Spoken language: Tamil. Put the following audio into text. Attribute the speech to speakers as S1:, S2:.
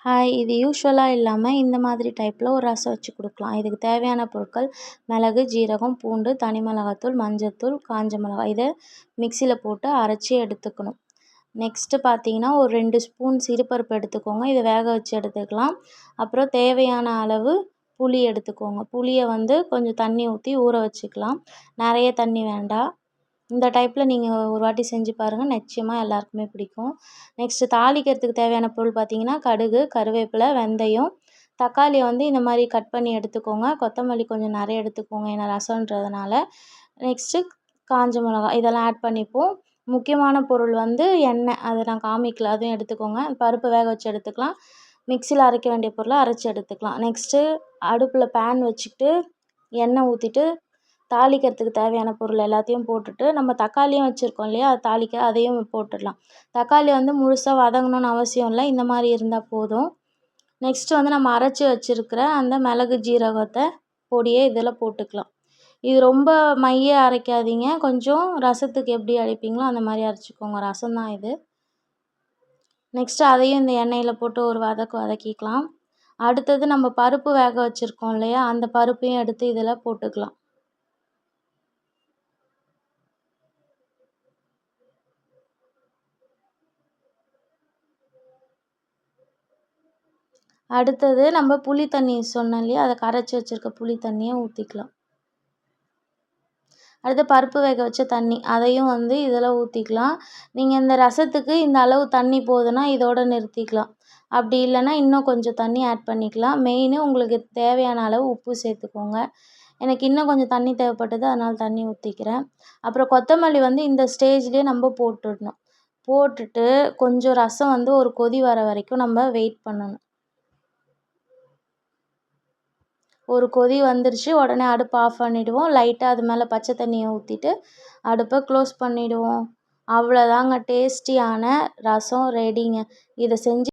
S1: ஹாய், இது யூஷுவலாக இல்லாமல் இந்த மாதிரி டைப்பில் ஒரு ரசம் வச்சு கொடுக்கலாம். இதுக்கு தேவையான பொருட்கள் மிளகு, ஜீரகம், பூண்டு, தனி மிளகாத்தூள், மஞ்சத்தூள், காஞ்ச மிளகாய். இதை மிக்சியில் போட்டு அரைச்சி எடுத்துக்கணும். நெக்ஸ்ட்டு பார்த்தீங்கன்னா ஒரு 2 ஸ்பூன் சிறுபருப்பு எடுத்துக்கோங்க. இதை வேக வச்சு எடுத்துக்கலாம். அப்புறம் தேவையான அளவு புளி எடுத்துக்கோங்க. புளியை கொஞ்சம் தண்ணி ஊற்றி ஊற வச்சுக்கலாம். நிறைய தண்ணி வேண்டாம். இந்த டைப்பில் நீங்கள் ஒரு வாட்டி செஞ்சு பாருங்கள். நிச்சயமாக எல்லாருக்குமே பிடிக்கும். நெக்ஸ்ட்டு தாளிக்கிறதுக்கு தேவையான பொருள் பார்த்தீங்கன்னா கடுகு, கருவேப்பிலை, வெந்தயம், தக்காளியை இந்த மாதிரி கட் பண்ணி எடுத்துக்கோங்க. கொத்தமல்லி கொஞ்சம் நிறைய எடுத்துக்கோங்க, ஏன்னா ரசம்ன்றதுனால. நெக்ஸ்ட்டு காஞ்ச மிளகாய் இதெல்லாம் ஆட் பண்ணிப்போம். முக்கியமான பொருள் எண்ணெய். அதை நான் காமிக்கல, அதுவும் எடுத்துக்கோங்க. பருப்பு வேக வச்சு எடுத்துக்கலாம். மிக்சியில் அரைக்க வேண்டிய பொருளை அரைச்சி எடுத்துக்கலாம். நெக்ஸ்ட்டு அடுப்பில் பேன் வச்சுக்கிட்டு எண்ணெய் ஊற்றிட்டு தாளிக்கிறதுக்கு தேவையான பொருள் எல்லாத்தையும் போட்டுட்டு நம்ம தக்காளியும் வச்சுருக்கோம் இல்லையா, அது தாளிக்க அதையும் போட்டுடலாம். தக்காளி முழுசாக வதங்கணும்னு அவசியம் இல்லை, இந்த மாதிரி இருந்தால் போதும். நெக்ஸ்ட்டு நம்ம அரைச்சி வச்சுருக்கிற அந்த மிளகு ஜீரகத்தை பொடியை இதில் போட்டுக்கலாம். இது ரொம்ப மைய அரைக்காதீங்க, கொஞ்சம் ரசத்துக்கு எப்படி அரைப்பீங்களோ அந்த மாதிரி அரைச்சிக்கோங்க. ரசம் தான் இது. நெக்ஸ்ட்டு அதையும் இந்த எண்ணெயில் போட்டு ஒரு வதக்கிக்கலாம். அடுத்தது நம்ம பருப்பு வேக வச்சுருக்கோம் இல்லையா, அந்த பருப்பையும் எடுத்து இதில் போட்டுக்கலாம். அடுத்தது நம்ம புளி தண்ணி சொன்னோம் இல்லையா, அதை கரைச்சி வச்சுருக்க புளி தண்ணியை ஊற்றிக்கலாம். அடுத்து பருப்பு வேக வச்ச தண்ணி, அதையும் இதில் ஊற்றிக்கலாம். நீங்கள் இந்த ரசத்துக்கு இந்த அளவு தண்ணி போதுன்னா இதோடு நிறுத்திக்கலாம். அப்படி இல்லைன்னா இன்னும் கொஞ்சம் தண்ணி ஆட் பண்ணிக்கலாம். மெயினு உங்களுக்கு தேவையான அளவு உப்பு சேர்த்துக்கோங்க. எனக்கு இன்னும் கொஞ்சம் தண்ணி தேவைப்பட்டது, அதனால் தண்ணி ஊற்றிக்கிறேன். அப்புறம் கொத்தமல்லி இந்த ஸ்டேஜ்லேயே நம்ம போட்டுடணும். போட்டுட்டு கொஞ்சம் ரசம் ஒரு கொதி வர வரைக்கும் நம்ம வெயிட் பண்ணணும். ஒரு கொதி வந்துருச்சு, உடனே அடுப்பை ஆஃப் பண்ணிவிடுவோம். லைட்டாக அது மேலே பச்சை தண்ணியை ஊற்றிட்டு அடுப்பை க்ளோஸ் பண்ணிவிடுவோம். அவ்வளோதாங்க, டேஸ்டியான ரசம் ரெடிங்க. இதை செஞ்சு